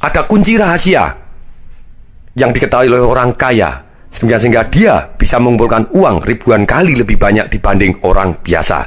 Ada kunci rahasia yang diketahui oleh orang kaya sehingga dia bisa mengumpulkan uang ribuan kali lebih banyak dibanding orang biasa.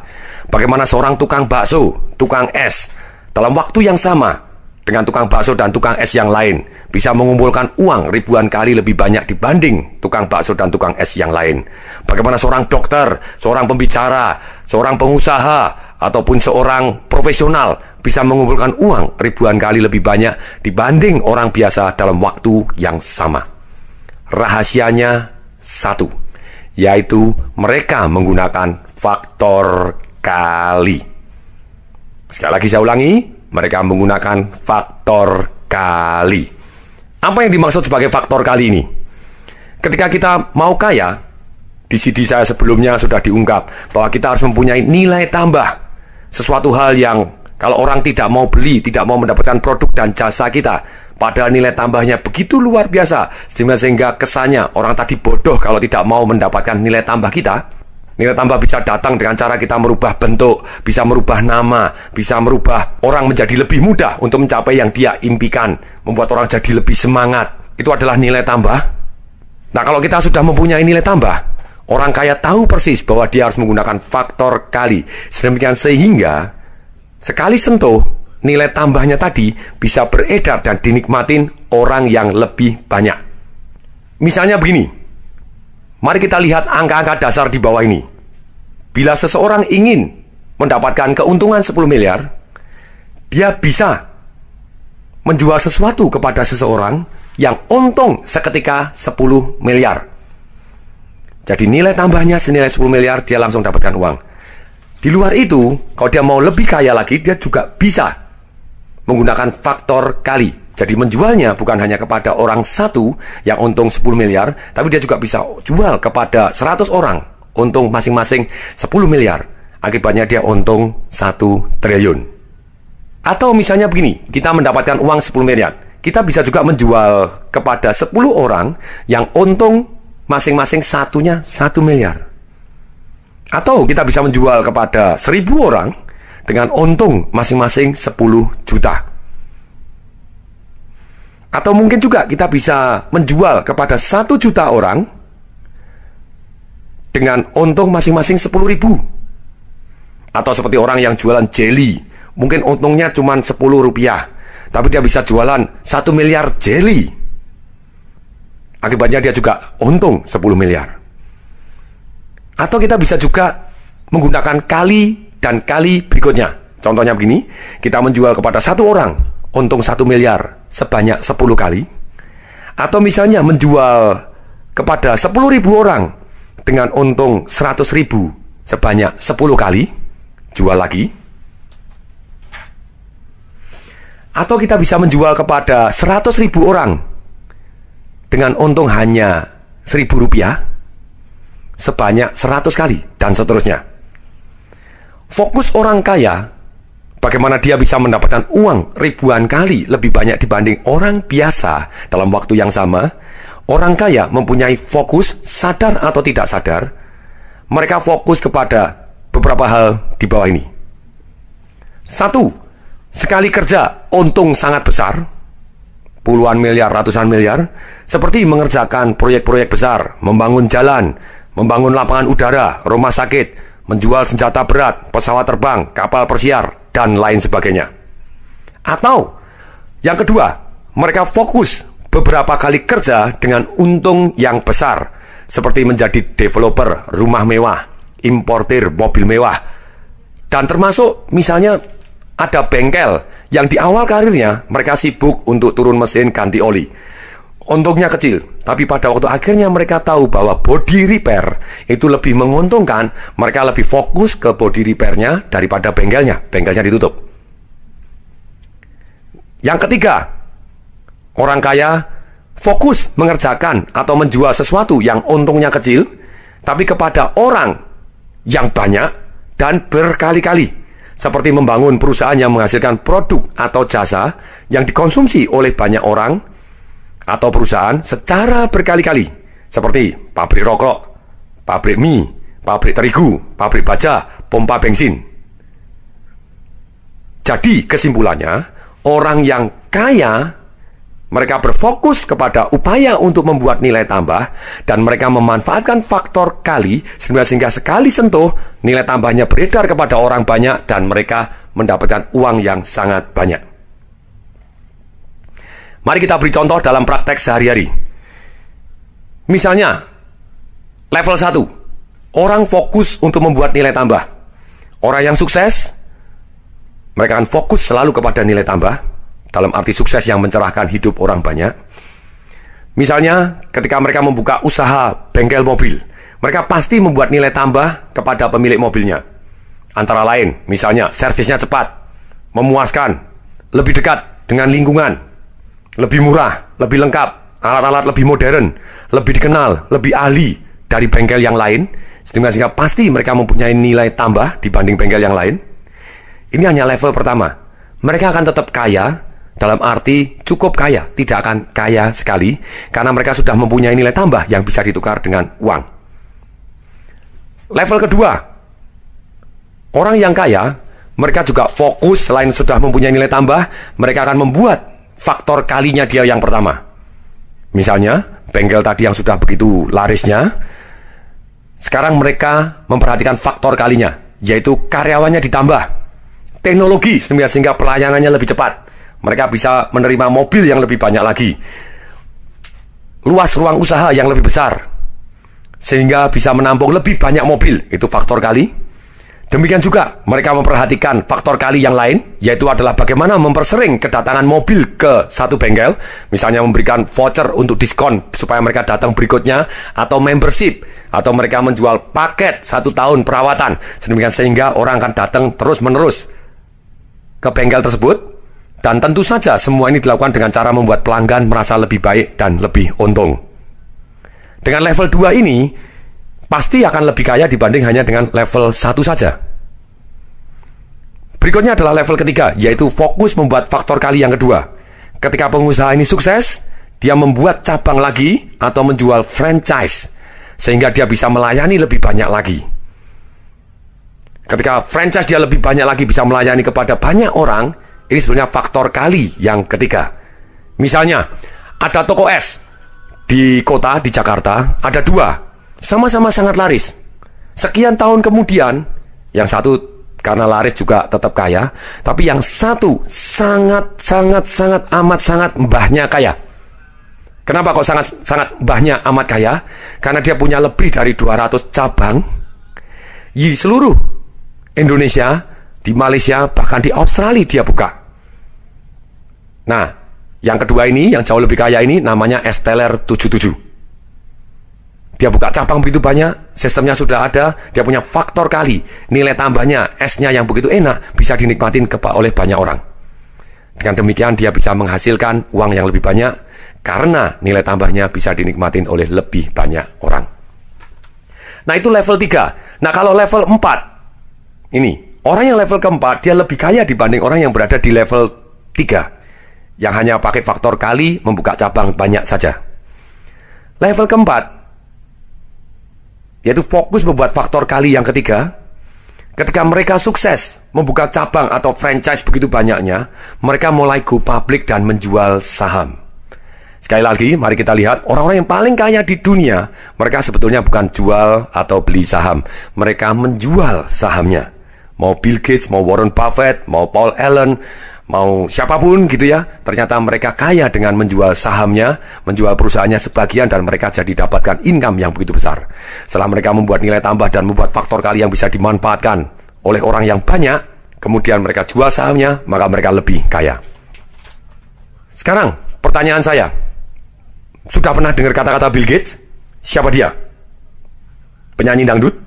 Bagaimana seorang tukang bakso, tukang es dalam waktu yang sama dengan tukang bakso dan tukang es yang lain bisa mengumpulkan uang ribuan kali lebih banyak dibanding tukang bakso dan tukang es yang lain. Bagaimana seorang dokter, seorang pembicara, seorang pengusaha, ataupun seorang profesional bisa mengumpulkan uang ribuan kali lebih banyak dibanding orang biasa dalam waktu yang sama. Rahasianya satu, yaitu mereka menggunakan faktor kali. Sekali lagi saya ulangi, mereka menggunakan faktor kali. Apa yang dimaksud sebagai faktor kali ini? Ketika kita mau kaya, di CD saya sebelumnya sudah diungkap bahwa kita harus mempunyai nilai tambah. Sesuatu hal yang kalau orang tidak mau beli, tidak mau mendapatkan produk dan jasa kita, padahal nilai tambahnya begitu luar biasa, sehingga kesannya orang tadi bodoh kalau tidak mau mendapatkan nilai tambah kita. Nilai tambah bisa datang dengan cara kita merubah bentuk, bisa merubah nama, bisa merubah orang menjadi lebih mudah untuk mencapai yang dia impikan, membuat orang jadi lebih semangat. Itu adalah nilai tambah. Nah, kalau kita sudah mempunyai nilai tambah, orang kaya tahu persis bahwa dia harus menggunakan faktor kali. Sedemikian sehingga sekali sentuh, nilai tambahnya tadi bisa beredar dan dinikmatin orang yang lebih banyak. Misalnya begini. Mari kita lihat angka-angka dasar di bawah ini. Bila seseorang ingin mendapatkan keuntungan 10 miliar, dia bisa menjual sesuatu kepada seseorang yang untung seketika 10 miliar. Jadi nilai tambahnya senilai 10 miliar, dia langsung dapatkan uang. Di luar itu, kalau dia mau lebih kaya lagi, dia juga bisa menggunakan faktor kali. Jadi menjualnya bukan hanya kepada orang satu yang untung 10 miliar, tapi dia juga bisa jual kepada 100 orang, untung masing-masing 10 miliar. Akibatnya dia untung 1 triliun. Atau misalnya begini, kita mendapatkan uang 10 miliar. Kita bisa juga menjual kepada 10 orang yang untung masing-masing satunya 1 miliar. Atau kita bisa menjual kepada 1000 orang dengan untung masing-masing 10 juta. Atau mungkin juga kita bisa menjual kepada 1 juta orang dengan untung masing-masing 10.000. Atau seperti orang yang jualan jelly, mungkin untungnya cuma 10 rupiah, tapi dia bisa jualan 1 miliar jelly. Akibatnya dia juga untung 10 miliar. Atau kita bisa juga menggunakan kali dan kali berikutnya. Contohnya begini, kita menjual kepada 1 orang, untung 1 miliar sebanyak 10 kali. Atau misalnya menjual kepada 10.000 orang dengan untung 100.000 sebanyak 10 kali, jual lagi. Atau kita bisa menjual kepada 100.000 orang dengan untung hanya 1.000 rupiah sebanyak 100 kali, dan seterusnya. Fokus orang kaya, bagaimana dia bisa mendapatkan uang ribuan kali lebih banyak dibanding orang biasa dalam waktu yang sama. Orang kaya mempunyai fokus, sadar atau tidak sadar. Mereka fokus kepada beberapa hal di bawah ini. 1. Sekali kerja untung sangat besar, puluhan miliar, ratusan miliar, seperti mengerjakan proyek-proyek besar, membangun jalan, membangun lapangan udara, rumah sakit, menjual senjata berat, pesawat terbang, kapal persiar, dan lain sebagainya. Atau yang kedua, mereka fokus beberapa kali kerja dengan untung yang besar, seperti menjadi developer rumah mewah, importir mobil mewah, dan termasuk misalnya ada bengkel yang di awal karirnya mereka sibuk untuk turun mesin ganti oli. Untungnya kecil, tapi pada waktu akhirnya mereka tahu bahwa body repair itu lebih menguntungkan. Mereka lebih fokus ke body repairnya daripada bengkelnya. Bengkelnya ditutup. Yang ketiga, orang kaya fokus mengerjakan atau menjual sesuatu yang untungnya kecil, tapi kepada orang yang banyak dan berkali-kali, seperti membangun perusahaan yang menghasilkan produk atau jasa yang dikonsumsi oleh banyak orang. atau perusahaan secara berkali-kali, seperti pabrik rokok, pabrik mie, pabrik terigu, pabrik baja, pompa bensin. Jadi kesimpulannya, orang yang kaya, mereka berfokus kepada upaya untuk membuat nilai tambah, dan mereka memanfaatkan faktor kali sehingga sekali sentuh, nilai tambahnya beredar kepada orang banyak dan mereka mendapatkan uang yang sangat banyak. Mari kita beri contoh dalam praktek sehari-hari. Misalnya, level 1, orang fokus untuk membuat nilai tambah. Orang yang sukses, mereka akan fokus selalu kepada nilai tambah, dalam arti sukses yang mencerahkan hidup orang banyak. Misalnya, ketika mereka membuka usaha bengkel mobil, mereka pasti membuat nilai tambah kepada pemilik mobilnya. Antara lain, misalnya, servisnya cepat, memuaskan, lebih dekat dengan lingkungan, lebih murah, lebih lengkap, alat-alat lebih modern, lebih dikenal, lebih ahli dari bengkel yang lain, sehingga pasti mereka mempunyai nilai tambah dibanding bengkel yang lain. Ini hanya level pertama. Mereka akan tetap kaya, dalam arti cukup kaya, tidak akan kaya sekali, karena mereka sudah mempunyai nilai tambah yang bisa ditukar dengan uang. Level kedua, orang yang kaya, mereka juga fokus selain sudah mempunyai nilai tambah, mereka akan membuat faktor kalinya dia yang pertama. Misalnya, bengkel tadi yang sudah begitu larisnya, sekarang mereka memperhatikan faktor kalinya, yaitu karyawannya ditambah, teknologi sehingga pelayanannya lebih cepat. Mereka bisa menerima mobil yang lebih banyak lagi, luas ruang usaha yang lebih besar, sehingga bisa menampung lebih banyak mobil. Itu faktor kali. Demikian juga mereka memperhatikan faktor kali yang lain, yaitu adalah bagaimana mempersering kedatangan mobil ke satu bengkel, misalnya memberikan voucher untuk diskon supaya mereka datang berikutnya, atau membership, atau mereka menjual paket 1 tahun perawatan, sehingga orang akan datang terus-menerus ke bengkel tersebut. Dan tentu saja semua ini dilakukan dengan cara membuat pelanggan merasa lebih baik dan lebih untung. Dengan level 2 ini, pasti akan lebih kaya dibanding hanya dengan level 1 saja. Berikutnya adalah level ketiga, yaitu fokus membuat faktor kali yang kedua. Ketika pengusaha ini sukses, dia membuat cabang lagi atau menjual franchise, sehingga dia bisa melayani lebih banyak lagi. Ketika franchise dia lebih banyak lagi, bisa melayani kepada banyak orang, ini sebenarnya faktor kali yang ketiga. Misalnya, ada toko es di kota, di Jakarta, ada 2. Sama-sama sangat laris. Sekian tahun kemudian, yang satu karena laris juga tetap kaya, tapi yang satu sangat amat sangat mbahnya kaya. Kenapa kok sangat mbahnya amat kaya? Karena dia punya lebih dari 200 cabang di seluruh Indonesia, di Malaysia, bahkan di Australia dia buka. Nah, yang kedua ini, yang jauh lebih kaya ini, namanya Esteller 77. Dia buka cabang begitu banyak, sistemnya sudah ada, dia punya faktor kali, nilai tambahnya, esnya yang begitu enak, bisa dinikmatin oleh banyak orang. Dengan demikian dia bisa menghasilkan uang yang lebih banyak, karena nilai tambahnya bisa dinikmatin oleh lebih banyak orang. Nah, itu level 3. Nah, kalau level 4, ini, orang yang level keempat, dia lebih kaya dibanding orang yang berada di level 3, yang hanya pakai faktor kali, membuka cabang banyak saja. Level keempat, yaitu fokus membuat faktor kali yang ketiga. Ketika mereka sukses membuka cabang atau franchise begitu banyaknya, mereka mulai go public dan menjual saham. Sekali lagi, mari kita lihat orang-orang yang paling kaya di dunia, mereka sebetulnya bukan jual atau beli saham, mereka menjual sahamnya. Mau Bill Gates, mau Warren Buffett, mau Paul Allen, mau siapapun gitu ya, ternyata mereka kaya dengan menjual sahamnya, menjual perusahaannya sebagian, dan mereka jadi dapatkan income yang begitu besar. Setelah mereka membuat nilai tambah dan membuat faktor kali yang bisa dimanfaatkan oleh orang yang banyak, kemudian mereka jual sahamnya, maka mereka lebih kaya. Sekarang pertanyaan saya, sudah pernah dengar kata-kata Bill Gates? Siapa dia? Penyanyi dangdut?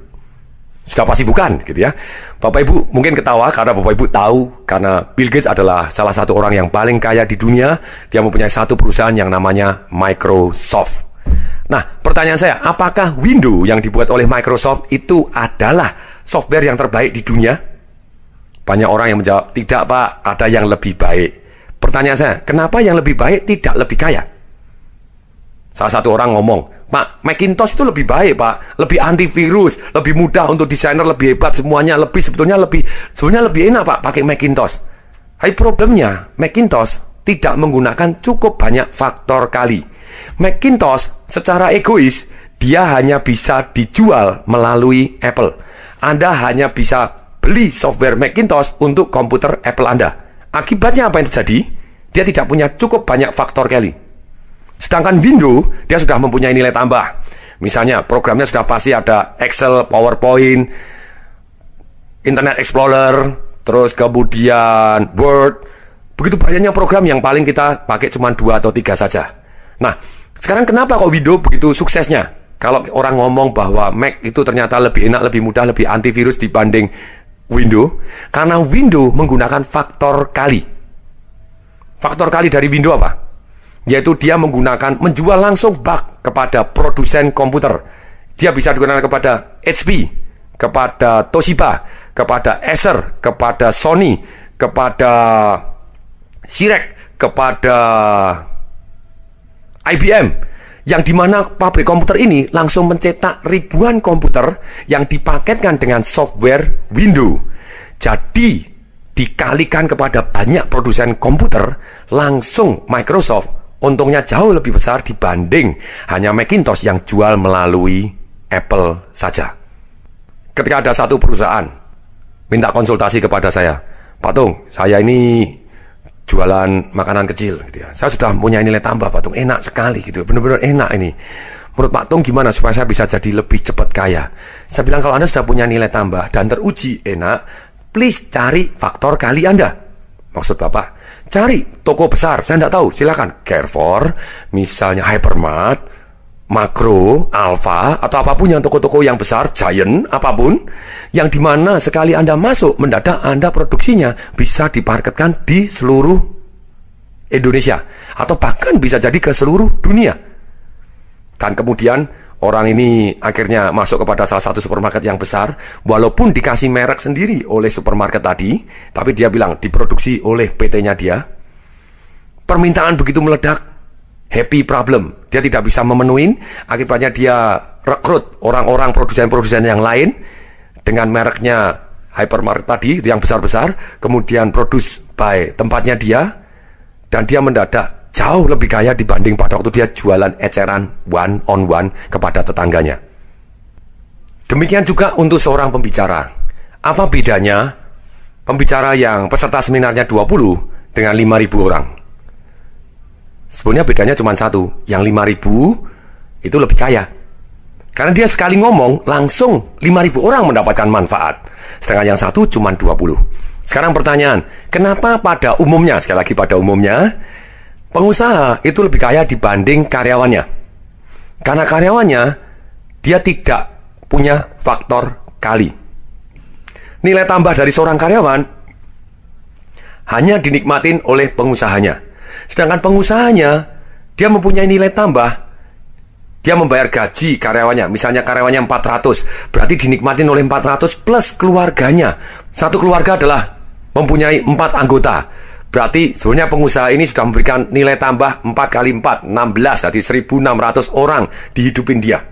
Sudah pasti bukan, gitu ya. Bapak Ibu mungkin ketawa karena Bapak Ibu tahu, karena Bill Gates adalah salah satu orang yang paling kaya di dunia. Dia mempunyai satu perusahaan yang namanya Microsoft. Nah, pertanyaan saya, apakah Windows yang dibuat oleh Microsoft itu adalah software yang terbaik di dunia? Banyak orang yang menjawab, tidak Pak, ada yang lebih baik. Pertanyaan saya, kenapa yang lebih baik tidak lebih kaya? Salah satu orang ngomong, Pak, Macintosh itu lebih baik, Pak. Lebih antivirus, lebih mudah untuk desainer, lebih hebat semuanya, sebetulnya lebih enak, Pak, pakai Macintosh. Hai, problemnya, Macintosh tidak menggunakan cukup banyak faktor kali. Macintosh secara egois, dia hanya bisa dijual melalui Apple. Anda hanya bisa beli software Macintosh untuk komputer Apple Anda. Akibatnya apa yang terjadi? Dia tidak punya cukup banyak faktor kali. Sedangkan Windows, dia sudah mempunyai nilai tambah. Misalnya, programnya sudah pasti ada Excel, PowerPoint, Internet Explorer, terus kemudian Word. Begitu banyaknya program yang paling kita pakai cuma 2 atau 3 saja. Nah, sekarang kenapa kok Windows begitu suksesnya? Kalau orang ngomong bahwa Mac itu ternyata lebih enak, lebih mudah, lebih antivirus dibanding Windows, karena Windows menggunakan faktor kali. Faktor kali dari Windows apa? Yaitu dia menjual langsung bug kepada produsen komputer. Dia bisa digunakan kepada HP, kepada Toshiba, kepada Acer, kepada Sony, kepada Sirek, kepada IBM, yang dimana pabrik komputer ini langsung mencetak ribuan komputer yang dipaketkan dengan software Windows. Jadi dikalikan kepada banyak produsen komputer, langsung Microsoft untungnya jauh lebih besar dibanding hanya Macintosh yang jual melalui Apple saja. Ketika ada satu perusahaan minta konsultasi kepada saya, Pak Tung, saya ini jualan makanan kecil gitu ya. Saya sudah punya nilai tambah, Pak Tung, enak sekali gitu. Benar-benar enak ini. Menurut Pak Tung gimana supaya saya bisa jadi lebih cepat kaya? Saya bilang, kalau Anda sudah punya nilai tambah dan teruji enak, please cari faktor kali Anda. Maksud Bapak, cari toko besar, saya tidak tahu, silakan Carrefour, misalnya Hypermart, Makro, Alfa, atau apapun yang toko-toko yang besar, Giant, apapun, yang dimana sekali Anda masuk, mendadak Anda produksinya bisa dimarketkan di seluruh Indonesia, atau bahkan bisa jadi ke seluruh dunia. Dan kemudian orang ini akhirnya masuk kepada salah satu supermarket yang besar, walaupun dikasih merek sendiri oleh supermarket tadi, tapi dia bilang diproduksi oleh PT-nya dia. Permintaan begitu meledak, happy problem, dia tidak bisa memenuhi. Akibatnya dia rekrut orang-orang produsen-produsen yang lain dengan mereknya hypermarket tadi, itu yang besar-besar, kemudian produce by tempatnya dia, dan dia mendadak jauh lebih kaya dibanding pada waktu dia jualan eceran one on one kepada tetangganya. Demikian juga untuk seorang pembicara. Apa bedanya pembicara yang peserta seminarnya 20 dengan 5.000 orang? Sebenarnya bedanya cuma satu, yang 5.000 itu lebih kaya. Karena dia sekali ngomong, langsung 5.000 orang mendapatkan manfaat. Sedangkan yang satu cuma 20. Sekarang pertanyaan, kenapa pada umumnya, sekali lagi pada umumnya, pengusaha itu lebih kaya dibanding karyawannya? Karena karyawannya, dia tidak punya faktor kali. Nilai tambah dari seorang karyawan hanya dinikmatin oleh pengusahanya. Sedangkan pengusahanya, dia mempunyai nilai tambah. Dia membayar gaji karyawannya. Misalnya karyawannya 400, berarti dinikmatin oleh 400 plus keluarganya. Satu keluarga adalah mempunyai 4 anggota. Berarti sebenarnya pengusaha ini sudah memberikan nilai tambah 4 kali 4, 16, jadi 1.600 orang dihidupin dia.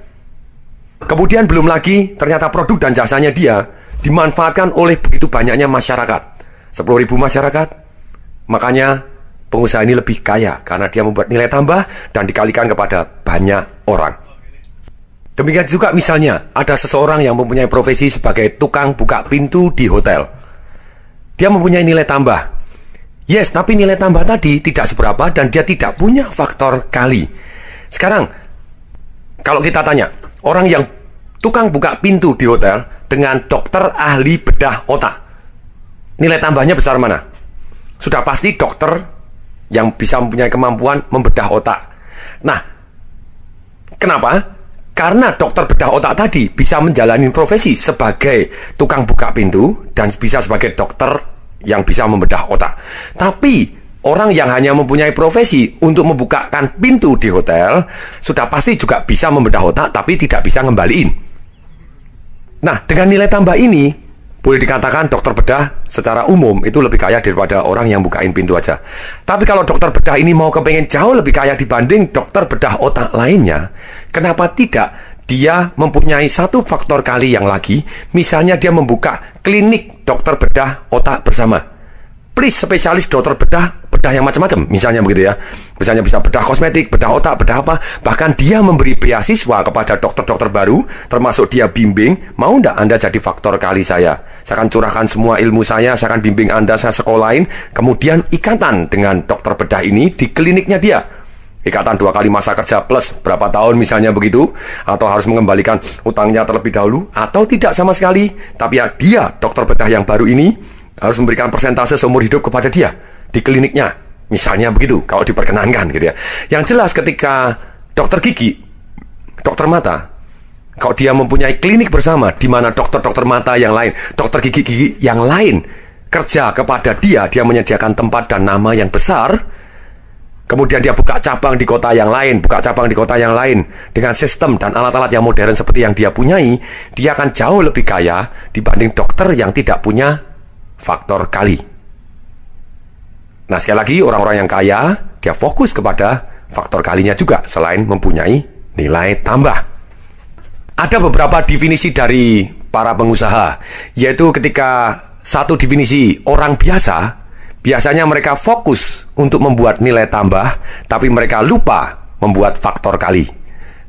Kemudian belum lagi ternyata produk dan jasanya dia dimanfaatkan oleh begitu banyaknya masyarakat. 10.000 masyarakat. Makanya pengusaha ini lebih kaya karena dia membuat nilai tambah dan dikalikan kepada banyak orang. Demikian juga misalnya ada seseorang yang mempunyai profesi sebagai tukang buka pintu di hotel. Dia mempunyai nilai tambah. Yes, tapi nilai tambah tadi tidak seberapa dan dia tidak punya faktor kali. Sekarang, kalau kita tanya, orang yang tukang buka pintu di hotel dengan dokter ahli bedah otak, nilai tambahnya besar mana? Sudah pasti dokter yang bisa mempunyai kemampuan membedah otak. Nah, kenapa? Karena dokter bedah otak tadi bisa menjalani profesi sebagai tukang buka pintu dan bisa sebagai dokter yang bisa membedah otak. Tapi orang yang hanya mempunyai profesi untuk membukakan pintu di hotel sudah pasti juga bisa membedah otak tapi tidak bisa ngembaliin. Nah, dengan nilai tambah ini Boleh dikatakan dokter bedah secara umum itu lebih kaya daripada orang yang bukain pintu aja. Tapi kalau dokter bedah ini mau kepengen jauh lebih kaya dibanding dokter bedah otak lainnya, kenapa tidak dia mempunyai satu faktor kali yang lagi? Misalnya dia membuka klinik dokter bedah otak bersama. Please, spesialis dokter bedah yang macam-macam, misalnya begitu ya. Misalnya bisa bedah kosmetik, bedah otak, bedah apa. Bahkan dia memberi beasiswa kepada dokter-dokter baru, termasuk dia bimbing. Mau ndak Anda jadi faktor kali saya? Saya akan curahkan semua ilmu saya akan bimbing Anda, saya sekolahin. Kemudian ikatan dengan dokter bedah ini di kliniknya dia. Ikatan 2 kali masa kerja plus berapa tahun misalnya begitu. Atau harus mengembalikan utangnya terlebih dahulu, atau tidak sama sekali. Tapi ya dia, dokter bedah yang baru ini, harus memberikan persentase seumur hidup kepada dia di kliniknya, misalnya begitu, kalau diperkenankan gitu ya. Yang jelas ketika dokter gigi, dokter mata, kalau dia mempunyai klinik bersama di mana dokter-dokter mata yang lain, dokter gigi yang lain kerja kepada dia menyediakan tempat dan nama yang besar. Kemudian dia buka cabang di kota yang lain, dengan sistem dan alat-alat yang modern seperti yang dia punyai, dia akan jauh lebih kaya dibanding dokter yang tidak punya faktor kali. Nah, sekali lagi, orang-orang yang kaya, dia fokus kepada faktor kalinya juga, selain mempunyai nilai tambah. Ada beberapa definisi dari para pengusaha, yaitu ketika satu definisi orang biasa, biasanya mereka fokus untuk membuat nilai tambah, tapi mereka lupa membuat faktor kali.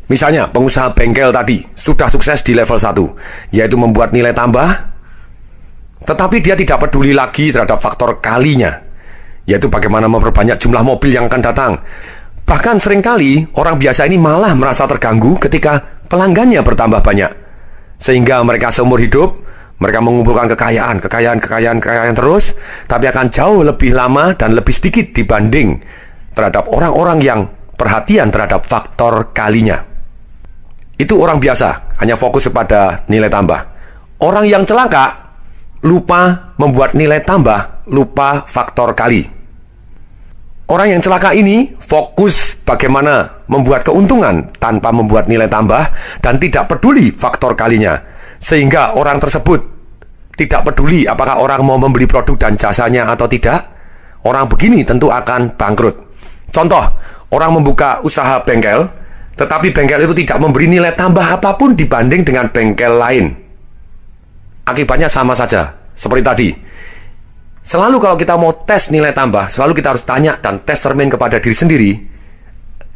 Misalnya, pengusaha bengkel tadi sudah sukses di level 1, yaitu membuat nilai tambah, tetapi dia tidak peduli lagi terhadap faktor kalinya, yaitu bagaimana memperbanyak jumlah mobil yang akan datang. Bahkan seringkali orang biasa ini malah merasa terganggu ketika pelanggannya bertambah banyak. Sehingga mereka seumur hidup, mereka mengumpulkan kekayaan terus, tapi akan jauh lebih lama dan lebih sedikit dibanding terhadap orang-orang yang perhatian terhadap faktor kalinya. Itu orang biasa, hanya fokus kepada nilai tambah. Orang yang celaka lupa membuat nilai tambah, lupa faktor kali. Orang yang celaka ini fokus bagaimana membuat keuntungan tanpa membuat nilai tambah dan tidak peduli faktor kalinya. Sehingga orang tersebut tidak peduli apakah orang mau membeli produk dan jasanya atau tidak. Orang begini tentu akan bangkrut. Contoh, orang membuka usaha bengkel, tetapi bengkel itu tidak memberi nilai tambah apapun dibanding dengan bengkel lain. Akibatnya sama saja, seperti tadi. Selalu kalau kita mau tes nilai tambah, selalu kita harus tanya dan tes cermin kepada diri sendiri.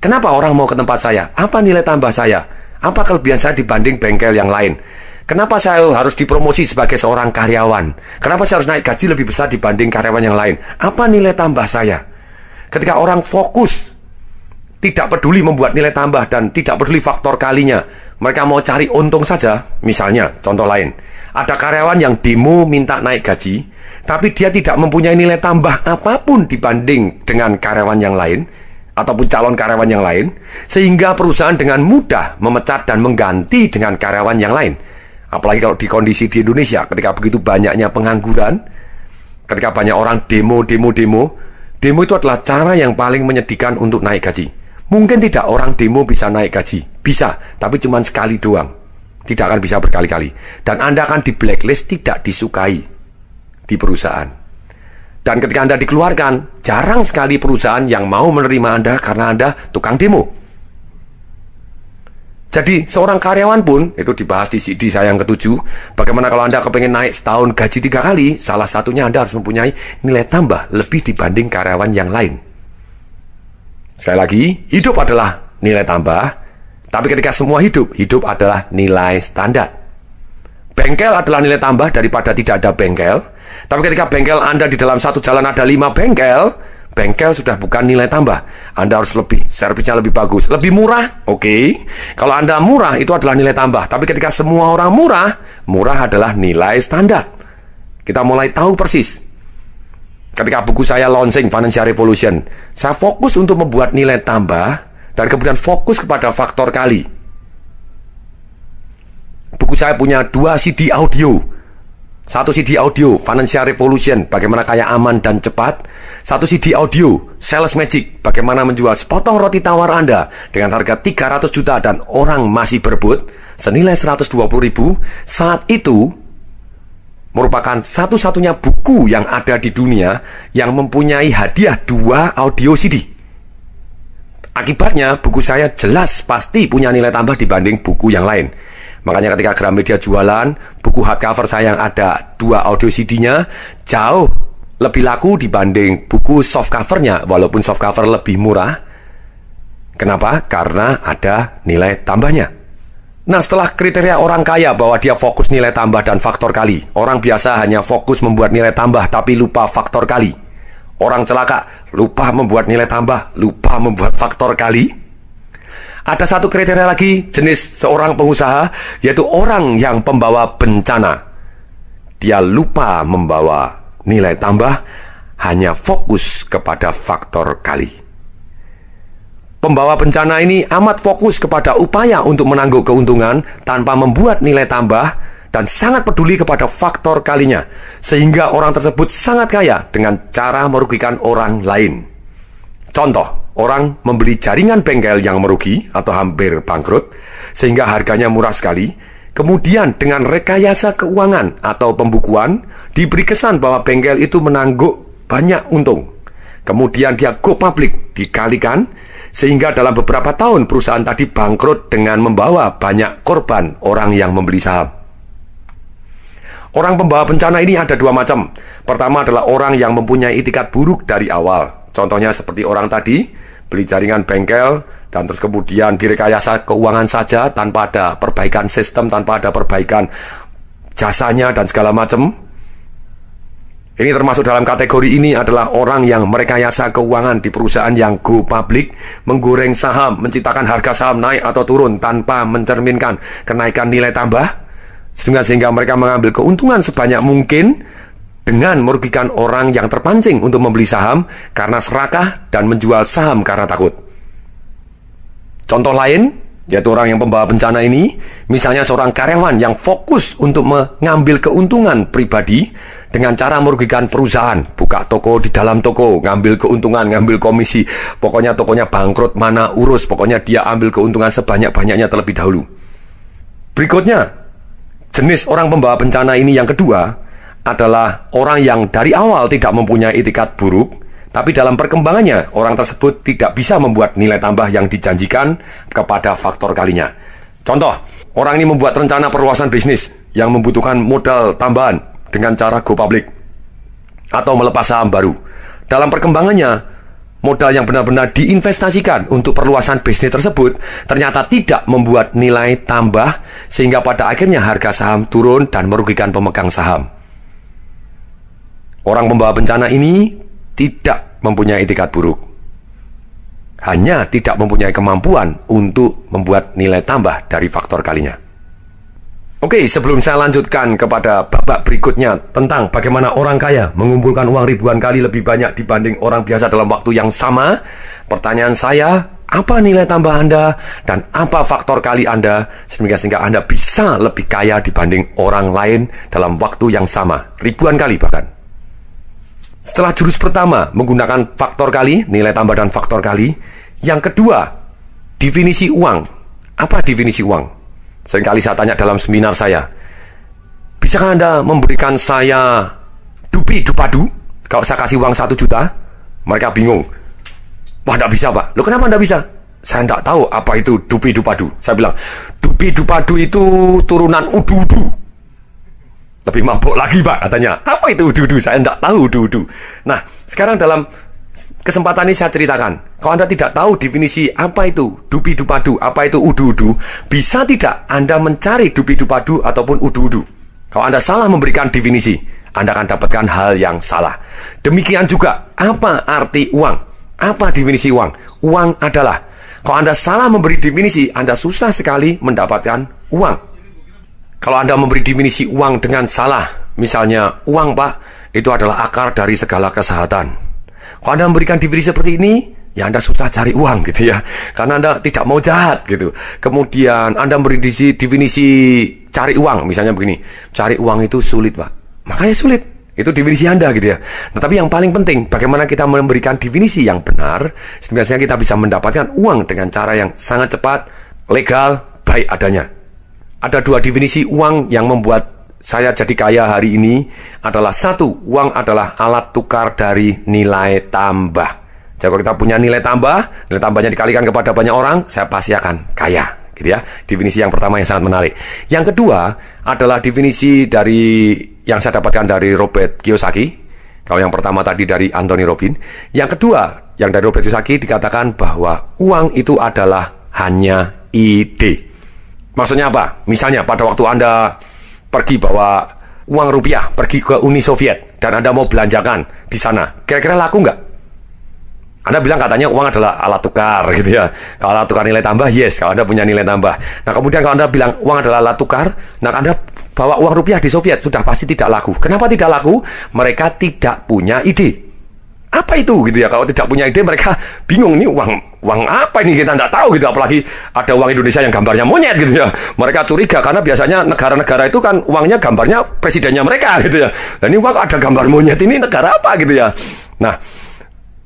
Kenapa orang mau ke tempat saya? Apa nilai tambah saya? Apa kelebihan saya dibanding bengkel yang lain? Kenapa saya harus dipromosi sebagai seorang karyawan? Kenapa saya harus naik gaji lebih besar dibanding karyawan yang lain? Apa nilai tambah saya? Ketika orang fokus, tidak peduli membuat nilai tambah dan tidak peduli faktor kalinya, mereka mau cari untung saja. Misalnya, contoh lain, ada karyawan yang demo minta naik gaji, tapi dia tidak mempunyai nilai tambah apapun dibanding dengan karyawan yang lain, ataupun calon karyawan yang lain, sehingga perusahaan dengan mudah memecat dan mengganti dengan karyawan yang lain. Apalagi kalau di kondisi di Indonesia, ketika begitu banyaknya pengangguran, ketika banyak orang demo itu adalah cara yang paling menyedihkan untuk naik gaji. Mungkin tidak orang demo bisa naik gaji, bisa, tapi cuma sekali doang. Tidak akan bisa berkali-kali. Dan Anda akan di blacklist, tidak disukai di perusahaan. Dan ketika Anda dikeluarkan, jarang sekali perusahaan yang mau menerima Anda karena Anda tukang demo. Jadi seorang karyawan pun, itu dibahas di CD saya yang ke-7, bagaimana kalau Anda kepengen naik setahun gaji 3 kali, salah satunya Anda harus mempunyai nilai tambah lebih dibanding karyawan yang lain. Sekali lagi, hidup adalah nilai tambah, tapi ketika semua hidup adalah nilai standar. Bengkel adalah nilai tambah daripada tidak ada bengkel, tapi ketika bengkel Anda di dalam satu jalan ada 5 bengkel sudah bukan nilai tambah. Anda harus lebih, servisnya lebih bagus, lebih murah, oke. Kalau Anda murah, itu adalah nilai tambah. Tapi ketika semua orang murah adalah nilai standar. Kita mulai tahu persis. Ketika buku saya launching Financial Revolution, saya fokus untuk membuat nilai tambah dan kemudian fokus kepada faktor kali. Buku saya punya 2 CD audio. 1 CD audio Financial Revolution, bagaimana kaya aman dan cepat. 1 CD audio Sales Magic, bagaimana menjual sepotong roti tawar Anda dengan harga 300 juta dan orang masih berebut senilai 120.000. Saat itu merupakan satu-satunya buku yang ada di dunia yang mempunyai hadiah 2 audio CD. Akibatnya, buku saya jelas pasti punya nilai tambah dibanding buku yang lain. Makanya ketika Gramedia jualan, buku hardcover saya yang ada 2 audio CD-nya jauh lebih laku dibanding buku softcover-nya, walaupun softcover lebih murah. Kenapa? Karena ada nilai tambahnya. Nah, setelah kriteria orang kaya bahwa dia fokus nilai tambah dan faktor kali, orang biasa hanya fokus membuat nilai tambah tapi lupa faktor kali. Orang celaka lupa membuat nilai tambah, lupa membuat faktor kali. Ada satu kriteria lagi jenis seorang pengusaha, yaitu orang yang pembawa bencana. Dia lupa membawa nilai tambah, hanya fokus kepada faktor kali. Pembawa bencana ini amat fokus kepada upaya untuk menangguk keuntungan tanpa membuat nilai tambah dan sangat peduli kepada faktor kalinya, sehingga orang tersebut sangat kaya dengan cara merugikan orang lain. Contoh, orang membeli jaringan bengkel yang merugi atau hampir bangkrut, sehingga harganya murah sekali. Kemudian dengan rekayasa keuangan atau pembukuan, diberi kesan bahwa bengkel itu menangguk banyak untung. Kemudian dia go public, dikalikan, sehingga dalam beberapa tahun perusahaan tadi bangkrut dengan membawa banyak korban orang yang membeli saham. Orang pembawa bencana ini ada 2 macam. Pertama adalah orang yang mempunyai itikat buruk dari awal. Contohnya seperti orang tadi, beli jaringan bengkel, dan terus kemudian direkayasa keuangan saja tanpa ada perbaikan sistem, tanpa ada perbaikan jasanya dan segala macam. Ini termasuk dalam kategori ini adalah orang yang merekayasa keuangan di perusahaan yang go public, menggoreng saham, menciptakan harga saham naik atau turun tanpa mencerminkan kenaikan nilai tambah, sehingga mereka mengambil keuntungan sebanyak mungkin dengan merugikan orang yang terpancing untuk membeli saham karena serakah dan menjual saham karena takut. Contoh lain, yaitu orang yang pembawa bencana ini, misalnya seorang karyawan yang fokus untuk mengambil keuntungan pribadi dengan cara merugikan perusahaan, buka toko di dalam toko, ngambil keuntungan, ngambil komisi, pokoknya tokonya bangkrut, mana urus, pokoknya dia ambil keuntungan sebanyak-banyaknya terlebih dahulu. Berikutnya, jenis orang pembawa bencana ini yang kedua adalah orang yang dari awal tidak mempunyai itikat buruk, tapi dalam perkembangannya, orang tersebut tidak bisa membuat nilai tambah yang dijanjikan kepada faktor kalinya. Contoh, orang ini membuat rencana perluasan bisnis yang membutuhkan modal tambahan dengan cara go public atau melepas saham baru. Dalam perkembangannya, modal yang benar-benar diinvestasikan untuk perluasan bisnis tersebut ternyata tidak membuat nilai tambah, sehingga pada akhirnya harga saham turun dan merugikan pemegang saham. Orang pembawa bencana ini tidak mempunyai itikat buruk, hanya tidak mempunyai kemampuan untuk membuat nilai tambah dari faktor kalinya. Oke, sebelum saya lanjutkan kepada babak berikutnya tentang bagaimana orang kaya mengumpulkan uang ribuan kali lebih banyak dibanding orang biasa dalam waktu yang sama, pertanyaan saya, apa nilai tambah Anda dan apa faktor kali Anda sehingga Anda bisa lebih kaya dibanding orang lain dalam waktu yang sama, ribuan kali bahkan. Setelah jurus pertama menggunakan faktor kali, nilai tambah dan faktor kali, yang kedua, definisi uang. Apa definisi uang? Seringkali saya tanya dalam seminar saya, bisakah Anda memberikan saya dupi dupadu kalau saya kasih uang 1 juta? Mereka bingung. Wah, tidak bisa Pak. Loh, kenapa tidak bisa? Saya tidak tahu apa itu dupi dupadu. Saya bilang, dupi dupadu itu turunan udu-udu. Lebih mabuk lagi Pak katanya. Apa itu udu-udu? Saya tidak tahu udu-udu. Nah, sekarang dalam kesempatan ini saya ceritakan, kalau Anda tidak tahu definisi apa itu dupi dupadu, apa itu udu-udu, bisa tidak Anda mencari dupi dupadu ataupun udu-udu? Kalau Anda salah memberikan definisi, Anda akan dapatkan hal yang salah. Demikian juga, apa arti uang? Apa definisi uang? Uang adalah, kalau Anda salah memberi definisi, Anda susah sekali mendapatkan uang. Kalau Anda memberi definisi uang dengan salah, misalnya, uang Pak, itu adalah akar dari segala kesehatan. Kalau Anda memberikan definisi seperti ini, ya Anda susah cari uang gitu ya, karena Anda tidak mau jahat gitu. Kemudian Anda memberi definisi cari uang, misalnya begini, cari uang itu sulit Pak, makanya sulit. Itu definisi Anda gitu ya. Nah, tapi yang paling penting, bagaimana kita memberikan definisi yang benar, sehingga kita bisa mendapatkan uang dengan cara yang sangat cepat, legal, baik adanya. Ada 2 definisi uang yang membuat saya jadi kaya hari ini adalah satu, uang adalah alat tukar dari nilai tambah. Jadi kalau kita punya nilai tambahnya dikalikan kepada banyak orang, saya pasti akan kaya. Gitu ya. Definisi yang pertama yang sangat menarik. Yang kedua adalah definisi dari yang saya dapatkan dari Robert Kiyosaki. Kalau yang pertama tadi dari Anthony Robbins. Yang kedua, yang dari Robert Kiyosaki dikatakan bahwa uang itu adalah hanya ide. Maksudnya apa? Misalnya pada waktu Anda pergi bawa uang rupiah, pergi ke Uni Soviet, dan Anda mau belanjakan di sana, kira-kira laku nggak? Anda bilang katanya uang adalah alat tukar gitu ya. Kalau alat tukar nilai tambah, yes, kalau Anda punya nilai tambah. Nah kemudian kalau Anda bilang uang adalah alat tukar, nah Anda bawa uang rupiah di Soviet, sudah pasti tidak laku. Kenapa tidak laku? Mereka tidak punya ide. Apa itu gitu ya? Kalau tidak punya ide, mereka bingung nih uang apa ini, kita tidak tahu gitu. Apalagi ada uang Indonesia yang gambarnya monyet gitu ya. Mereka curiga karena biasanya negara-negara itu kan uangnya gambarnya presidennya mereka gitu ya. Dan ini uang ada gambar monyet, ini negara apa gitu ya. Nah,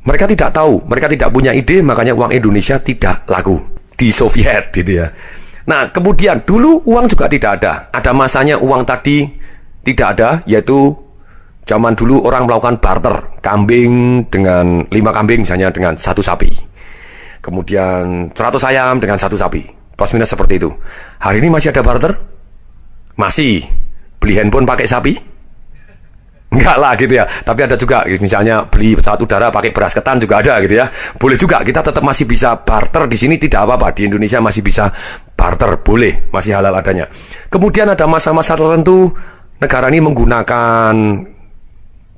mereka tidak tahu, mereka tidak punya ide, makanya uang Indonesia tidak laku di Soviet gitu ya. Nah, kemudian dulu uang juga tidak ada. Ada masanya uang tadi tidak ada, yaitu zaman dulu orang melakukan barter, kambing dengan 5 kambing misalnya dengan 1 sapi. Kemudian 100 ayam dengan 1 sapi. Plus minus seperti itu. Hari ini masih ada barter? Masih. Beli handphone pakai sapi? Enggak lah gitu ya. Tapi ada juga misalnya beli pesawat udara pakai beras ketan juga ada gitu ya. Boleh juga, kita tetap masih bisa barter di sini, tidak apa-apa. Di Indonesia masih bisa barter, boleh, masih halal adanya. Kemudian ada masa-masa tertentu negara ini menggunakan,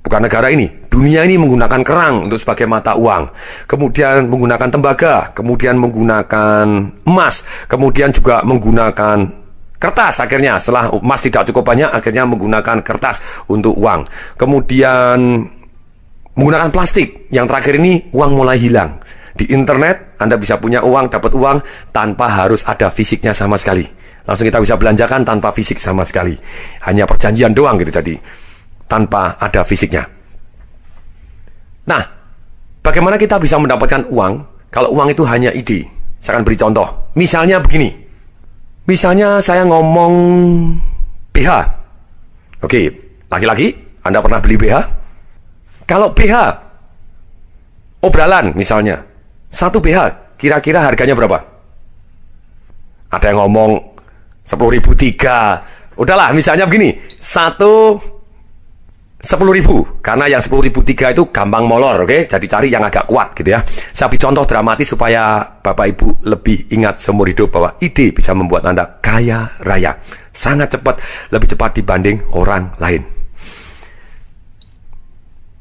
bukan negara ini, dunia ini menggunakan kerang untuk sebagai mata uang. Kemudian menggunakan tembaga, kemudian menggunakan emas, kemudian juga menggunakan kertas. Akhirnya setelah emas tidak cukup banyak, akhirnya menggunakan kertas untuk uang. Kemudian menggunakan plastik. Yang terakhir ini uang mulai hilang. Di internet Anda bisa punya uang, dapat uang tanpa harus ada fisiknya sama sekali. Langsung kita bisa belanjakan tanpa fisik sama sekali. Hanya perjanjian doang gitu tadi, tanpa ada fisiknya. Nah, bagaimana kita bisa mendapatkan uang kalau uang itu hanya ide? Saya akan beri contoh. Misalnya begini. Misalnya saya ngomong BH. Oke, laki-laki, Anda pernah beli BH? Kalau BH obralan misalnya, 1 BH kira-kira harganya berapa? Ada yang ngomong 10.003. Udahlah, misalnya begini, 10.000, karena yang 10.003 itu gampang molor, oke? Jadi cari yang agak kuat gitu ya. Saya beri contoh dramatis supaya Bapak Ibu lebih ingat seumur hidup bahwa ide bisa membuat Anda kaya raya. Sangat cepat, lebih cepat dibanding orang lain.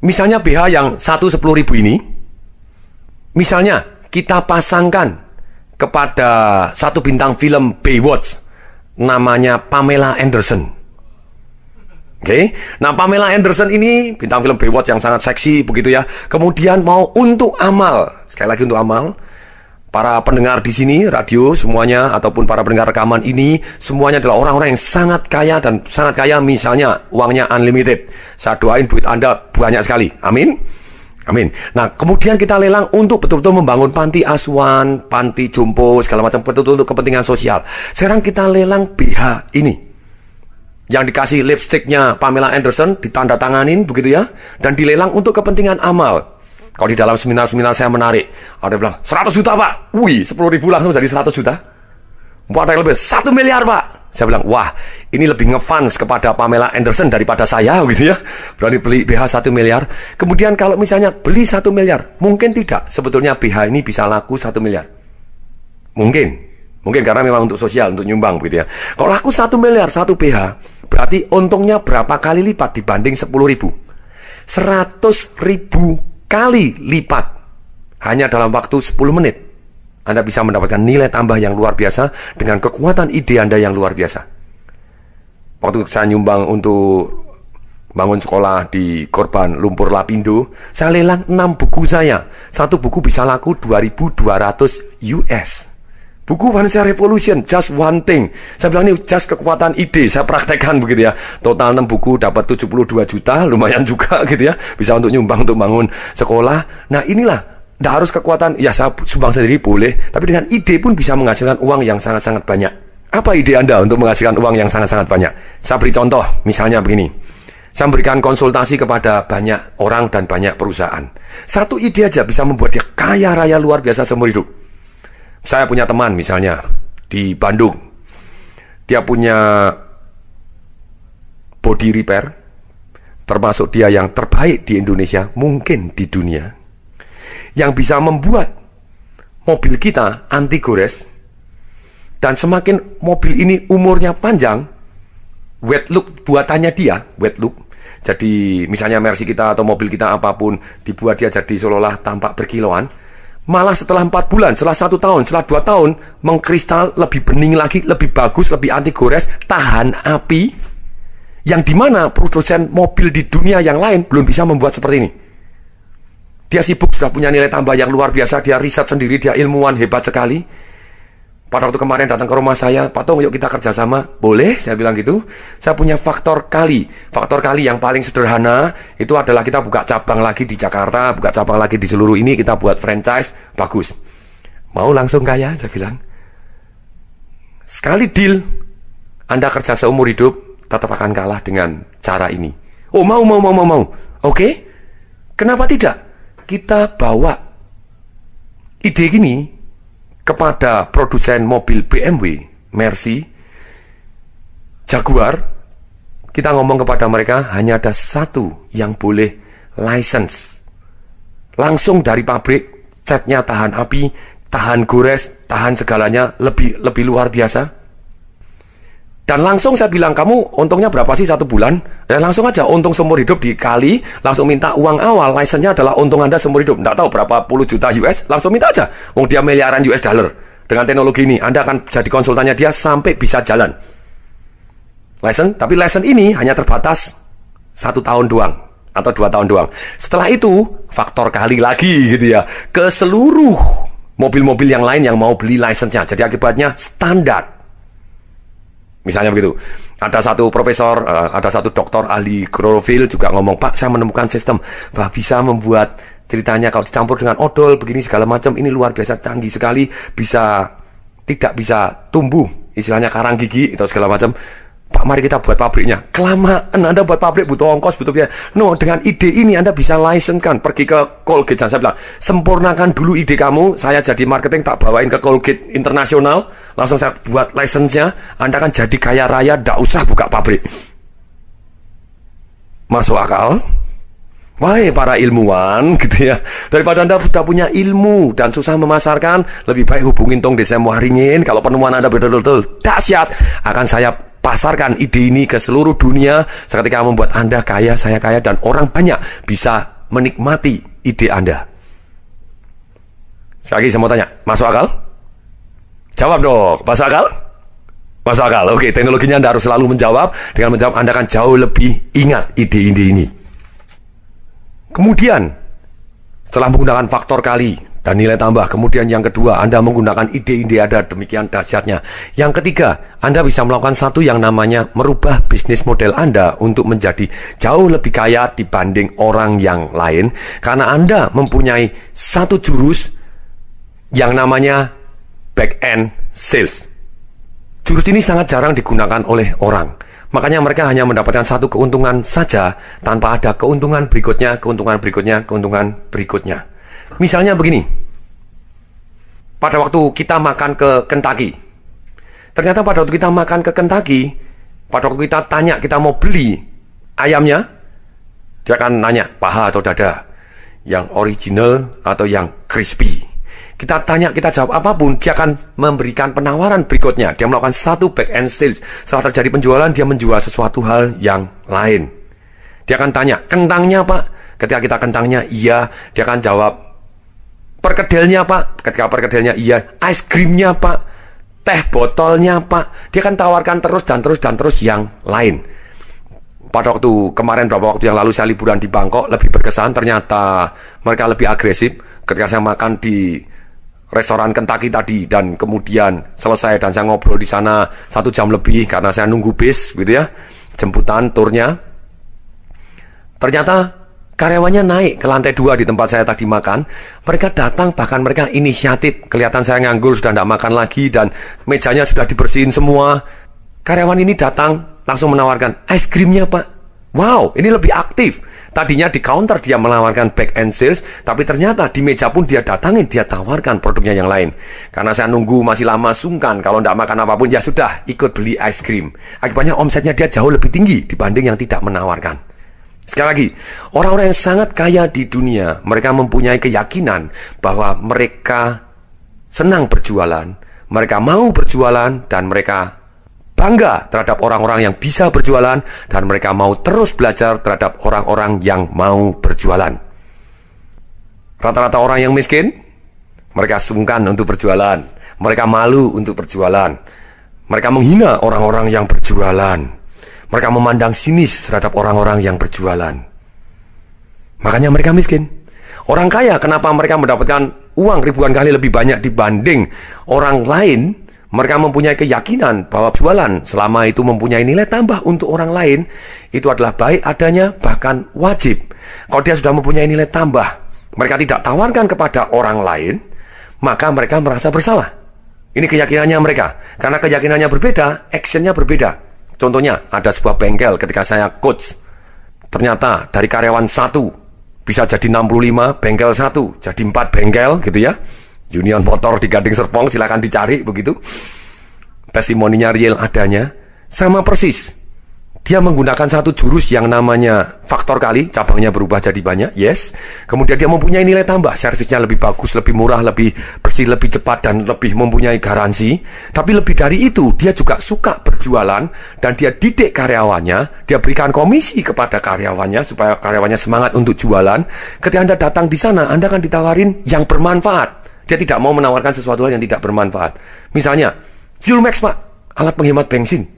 Misalnya BH yang 10.000 ini, misalnya kita pasangkan kepada satu bintang film Baywatch, namanya Pamela Anderson. Oke, nah Pamela Anderson ini bintang film Baywatch yang sangat seksi begitu ya. Kemudian mau untuk amal, sekali lagi untuk amal. Para pendengar di sini radio semuanya ataupun para pendengar rekaman ini semuanya adalah orang-orang yang sangat kaya dan sangat kaya, misalnya uangnya unlimited. Saya doain duit Anda banyak sekali. Amin. Amin. Nah, kemudian kita lelang untuk betul-betul membangun panti asuhan, panti jompo, segala macam, betul-betul untuk kepentingan sosial. Sekarang kita lelang BH ini. Yang dikasih lipstiknya Pamela Anderson, ditandatanganin begitu ya, dan dilelang untuk kepentingan amal. Kalau di dalam seminar-seminar saya menarik, ada yang bilang 100 juta Pak, wih 10.000 langsung jadi 100 juta. Ada yang lebih 1 miliar Pak. Saya bilang, wah ini lebih ngefans kepada Pamela Anderson daripada saya gitu ya. Berani beli BH 1 miliar. Kemudian kalau misalnya beli 1 miliar, mungkin tidak sebetulnya BH ini bisa laku 1 miliar. Mungkin karena memang untuk sosial, untuk nyumbang begitu ya. Kalau laku 1 miliar, 1 BH, berarti untungnya berapa kali lipat dibanding 10.000? 100.000 kali lipat. Hanya dalam waktu 10 menit. Anda bisa mendapatkan nilai tambah yang luar biasa dengan kekuatan ide Anda yang luar biasa. Waktu saya nyumbang untuk bangun sekolah di Korban Lumpur Lapindo, saya lelang 6 buku saya. Satu buku bisa laku 2.200 US. Buku Financial Revolution, just one thing. Saya bilang ini just kekuatan ide, saya praktekkan begitu ya. Total 6 buku dapat 72 juta, lumayan juga gitu ya. Bisa untuk nyumbang untuk bangun sekolah. Nah inilah, tidak harus kekuatan, ya saya sumbang sendiri boleh. Tapi dengan ide pun bisa menghasilkan uang yang sangat-sangat banyak. Apa ide Anda untuk menghasilkan uang yang sangat-sangat banyak? Saya beri contoh, misalnya begini. Saya memberikan konsultasi kepada banyak orang dan banyak perusahaan. Satu ide aja bisa membuat dia kaya raya luar biasa seumur hidup. Saya punya teman misalnya di Bandung. Dia punya body repair, termasuk dia yang terbaik di Indonesia, mungkin di dunia, yang bisa membuat mobil kita anti gores. Dan semakin mobil ini umurnya panjang, wet look buatannya dia, wet look. Jadi misalnya Mercy kita atau mobil kita apapun dibuat dia jadi seolah-olah tampak berkiloan. Malah setelah 4 bulan, setelah 1 tahun, setelah 2 tahun, mengkristal, lebih bening lagi, lebih bagus, lebih anti gores, tahan api. Yang dimana produsen mobil di dunia yang lain belum bisa membuat seperti ini. Dia sibuk, sudah punya nilai tambah yang luar biasa, dia riset sendiri, dia ilmuwan hebat sekali. Pada waktu kemarin datang ke rumah saya, Pak Tong, yuk kita kerjasama. Boleh, saya bilang gitu. Saya punya faktor kali. Faktor kali yang paling sederhana itu adalah kita buka cabang lagi di Jakarta, buka cabang lagi di seluruh ini, kita buat franchise, bagus. Mau langsung kaya, saya bilang. Sekali deal, Anda kerja seumur hidup, tetap akan kalah dengan cara ini. Oh, mau. Oke, kenapa tidak? Kita bawa ide gini kepada produsen mobil BMW, Mercy, Jaguar. Kita ngomong kepada mereka, hanya ada satu yang boleh license. Langsung dari pabrik, catnya tahan api, tahan gores, tahan segalanya, lebih luar biasa. Dan langsung saya bilang, kamu untungnya berapa sih 1 bulan? Dan langsung aja, untung seumur hidup dikali, langsung minta uang awal, license-nya adalah untung Anda seumur hidup. Nggak tahu berapa puluh juta US, langsung minta aja. Wong dia miliaran US dollar. Dengan teknologi ini, Anda akan jadi konsultannya dia sampai bisa jalan. License, tapi license ini hanya terbatas 1 tahun doang, atau 2 tahun doang. Setelah itu, faktor kali lagi gitu ya, ke seluruh mobil-mobil yang lain yang mau beli license-nya. Jadi akibatnya standar. Misalnya begitu, ada satu profesor, ada satu dokter ahli klorofil juga ngomong, Pak, saya menemukan sistem bahwa bisa membuat ceritanya kalau dicampur dengan odol begini segala macam, ini luar biasa canggih sekali, tidak bisa tumbuh, istilahnya karang gigi atau segala macam. Pak, mari kita buat pabriknya. Kelamaan, Anda buat pabrik butuh ongkos, butuh biaya. No, dengan ide ini Anda bisa license kan, pergi ke Colgate. Saya bilang, sempurnakan dulu ide kamu, saya jadi marketing tak bawain ke Colgate internasional, langsung saya buat license-nya, Anda kan jadi kaya raya, tidak usah buka pabrik. Masuk akal? Wahai para ilmuwan gitu ya, daripada Anda sudah punya ilmu dan susah memasarkan, lebih baik hubungin Tong Desa Muharingin. Kalau penemuan Anda betul-betul dahsyat, akan saya pasarkan ide ini ke seluruh dunia. Seketika membuat Anda kaya, saya kaya, dan orang banyak bisa menikmati ide Anda. Sekali lagi saya mau tanya, masuk akal? Jawab dong, masuk akal? Masuk akal. Oke, teknologinya Anda harus selalu menjawab. Dengan menjawab, Anda akan jauh lebih ingat ide-ide ini. Kemudian, setelah menggunakan faktor kali dan nilai tambah, kemudian yang kedua, Anda menggunakan ide-ide Anda, demikian dahsyatnya. Yang ketiga, Anda bisa melakukan satu yang namanya merubah bisnis model Anda untuk menjadi jauh lebih kaya dibanding orang yang lain, karena Anda mempunyai satu jurus yang namanya back end sales. Jurus ini sangat jarang digunakan oleh orang. Makanya mereka hanya mendapatkan satu keuntungan saja tanpa ada keuntungan berikutnya, keuntungan berikutnya, keuntungan berikutnya. Misalnya begini, pada waktu kita makan ke Kentucky, ternyata pada waktu kita makan ke Kentucky, pada waktu kita tanya kita mau beli ayamnya, dia akan nanya paha atau dada, yang original atau yang crispy. Kita tanya, kita jawab apapun, dia akan memberikan penawaran berikutnya. Dia melakukan satu back end sales. Setelah terjadi penjualan, dia menjual sesuatu hal yang lain. Dia akan tanya, kentangnya Pak? Ketika kita kentangnya, iya. Dia akan jawab, perkedelnya Pak? Ketika perkedelnya, iya. Es krimnya Pak? Teh botolnya Pak? Dia akan tawarkan terus dan terus yang lain. Pada waktu kemarin, beberapa waktu yang lalu saya liburan di Bangkok, lebih berkesan. Ternyata mereka lebih agresif. Ketika saya makan di restoran Kentucky tadi dan kemudian selesai dan saya ngobrol di sana 1 jam lebih karena saya nunggu bis gitu ya, jemputan turnya. Ternyata Karyawannya naik ke lantai 2 di tempat saya tadi makan. Mereka datang, bahkan mereka inisiatif. Kelihatan saya nganggur, sudah tidak makan lagi, dan mejanya sudah dibersihin semua. Karyawan ini datang, langsung menawarkan, es krimnya Pak. Wow, ini lebih aktif. Tadinya di counter dia menawarkan back and sales, tapi ternyata di meja pun dia datangin, dia tawarkan produknya yang lain. Karena saya nunggu masih lama, sungkan. Kalau tidak makan apapun, ya sudah, ikut beli es krim. Akibatnya omsetnya dia jauh lebih tinggi dibanding yang tidak menawarkan. Sekali lagi, orang-orang yang sangat kaya di dunia, mereka mempunyai keyakinan bahwa mereka senang berjualan, mereka mau berjualan, dan mereka bangga terhadap orang-orang yang bisa berjualan, dan mereka mau terus belajar terhadap orang-orang yang mau berjualan. Rata-rata orang yang miskin, mereka sungkan untuk berjualan, mereka malu untuk berjualan, mereka menghina orang-orang yang berjualan, mereka memandang sinis terhadap orang-orang yang berjualan. Makanya mereka miskin. Orang kaya, kenapa mereka mendapatkan uang ribuan kali lebih banyak dibanding orang lain? Mereka mempunyai keyakinan bahwa jualan selama itu mempunyai nilai tambah untuk orang lain, itu adalah baik adanya, bahkan wajib. Kalau dia sudah mempunyai nilai tambah, mereka tidak tawarkan kepada orang lain, maka mereka merasa bersalah. Ini keyakinannya mereka. Karena keyakinannya berbeda, actionnya berbeda. Contohnya, ada sebuah bengkel ketika saya coach. Ternyata dari karyawan 1 bisa jadi 65, bengkel 1 jadi 4 bengkel gitu ya. Union Motor di Gading Serpong, silakan dicari begitu. Testimoninya real adanya. Sama persis. Dia menggunakan satu jurus yang namanya faktor kali, cabangnya berubah jadi banyak, yes. Kemudian dia mempunyai nilai tambah, servisnya lebih bagus, lebih murah, lebih bersih, lebih cepat, dan lebih mempunyai garansi. Tapi lebih dari itu, dia juga suka berjualan, dan dia didik karyawannya, dia berikan komisi kepada karyawannya, supaya karyawannya semangat untuk jualan. Ketika Anda datang di sana, Anda akan ditawarin yang bermanfaat. Dia tidak mau menawarkan sesuatu yang tidak bermanfaat. Misalnya, Fuelmax Pak, alat penghemat bensin.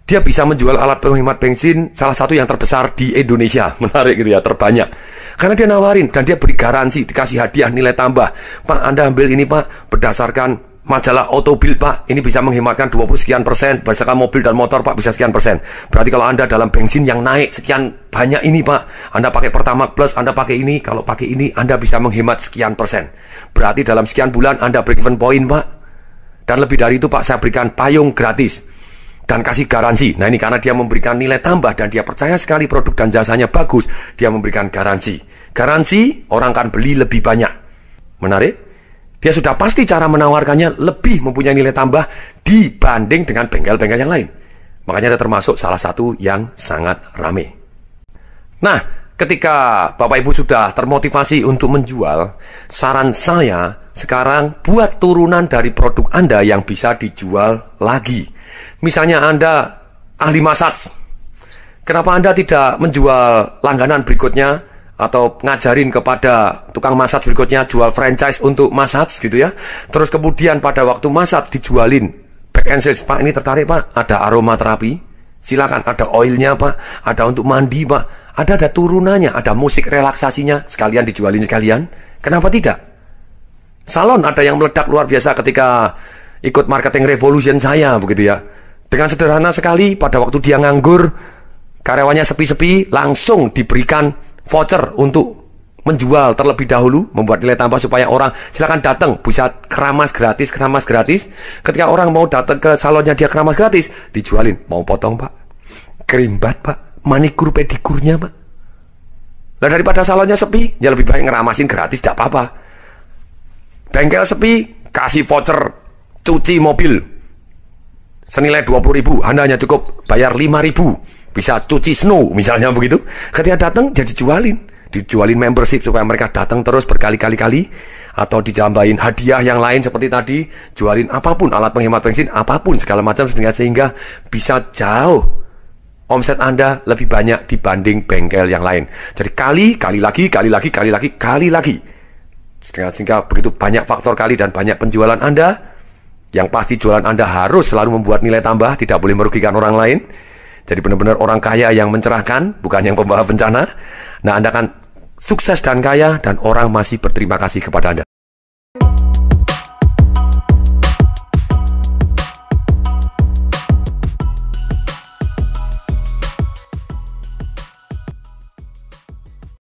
Dia bisa menjual alat penghemat bensin salah satu yang terbesar di Indonesia. Menarik gitu ya, terbanyak. Karena dia nawarin, dan dia beri garansi, dikasih hadiah nilai tambah. Pak, Anda ambil ini Pak, berdasarkan majalah Autobild Pak, ini bisa menghematkan 20 sekian persen. Berdasarkan mobil dan motor Pak, bisa sekian persen. Berarti kalau Anda dalam bensin yang naik sekian banyak ini Pak, Anda pakai Pertamax Plus, Anda pakai ini, kalau pakai ini Anda bisa menghemat sekian persen. Berarti dalam sekian bulan Anda break even point Pak. Dan lebih dari itu Pak, saya berikan payung gratis dan kasih garansi. Nah ini karena dia memberikan nilai tambah dan dia percaya sekali produk dan jasanya bagus, dia memberikan garansi. Garansi, orang akan beli lebih banyak. Menarik? Dia sudah pasti cara menawarkannya lebih mempunyai nilai tambah dibanding dengan bengkel-bengkel yang lain. Makanya dia termasuk salah satu yang sangat rame. Nah, ketika Bapak Ibu sudah termotivasi untuk menjual, saran saya sekarang buat turunan dari produk Anda yang bisa dijual lagi. Misalnya Anda ahli massage. Kenapa Anda tidak menjual langganan berikutnya atau ngajarin kepada tukang massage berikutnya jual franchise untuk massage gitu ya. Terus kemudian pada waktu massage dijualin back and sales, Pak ini tertarik Pak, ada aromaterapi, silakan, ada oilnya Pak, ada untuk mandi Pak, ada turunannya, ada musik relaksasinya, sekalian dijualin sekalian. Kenapa tidak? Salon ada yang meledak luar biasa ketika ikut marketing revolution saya begitu ya. Dengan sederhana sekali, pada waktu dia nganggur, karyawannya sepi-sepi, langsung diberikan voucher untuk menjual terlebih dahulu, membuat nilai tambah supaya orang silakan datang, bisa keramas gratis, keramas gratis. Ketika orang mau datang ke salonnya dia keramas gratis, dijualin, mau potong Pak, kerimbat Pak, manikur pedikurnya Pak. Nah daripada salonnya sepi, ya lebih baik ngeramasin gratis, tidak apa-apa. Bengkel sepi, kasih voucher cuci mobil senilai 20.000, Anda hanya cukup bayar 5.000, bisa cuci snow misalnya begitu. Ketika datang jadi dijualin membership supaya mereka datang terus berkali-kali, atau dijambahin hadiah yang lain seperti tadi, jualin apapun, alat penghemat bensin apapun segala macam, sehingga bisa jauh omset Anda lebih banyak dibanding bengkel yang lain. Jadi kali lagi. Sehingga begitu banyak faktor kali dan banyak penjualan Anda. Yang pasti jualan Anda harus selalu membuat nilai tambah, tidak boleh merugikan orang lain. Jadi benar-benar orang kaya yang mencerahkan, bukan yang pembawa bencana. Nah Anda akan sukses dan kaya, dan orang masih berterima kasih kepada Anda.